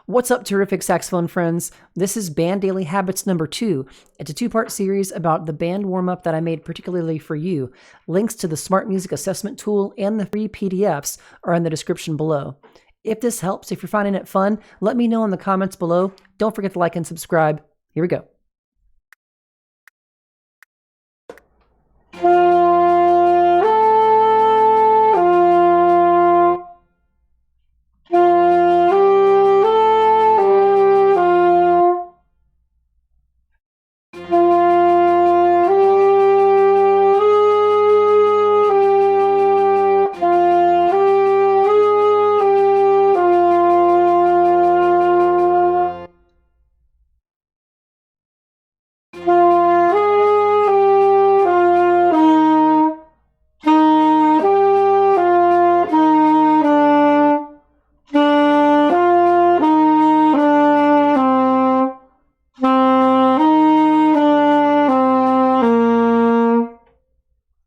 What's up, terrific saxophone friends? This is Band Daily Habits number 2. It's a 2-part series about the band warm-up that I made particularly for you. Links to the Smart Music Assessment Tool and the free PDFs are in the description below. If this helps, if you're finding it fun, let me know in the comments below. Don't forget to like and subscribe. Here we go.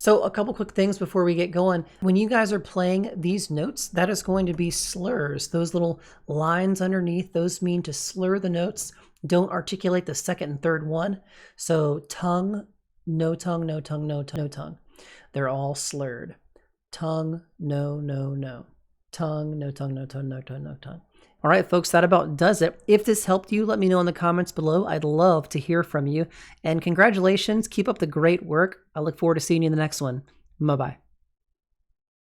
So a couple quick things before we get going. When you guys are playing these notes, that is going to be slurs. Those little lines underneath, those mean to slur the notes. Don't articulate the second and third one. So tongue, no tongue, no tongue, no tongue, no tongue. They're all slurred. Tongue, no, no, no. Tongue, no tongue, no tongue, no tongue, no tongue. All right, folks, that about does it. If this helped you, let me know in the comments below. I'd love to hear from you. And congratulations. Keep up the great work. I look forward to seeing you in the next one. Bye-bye.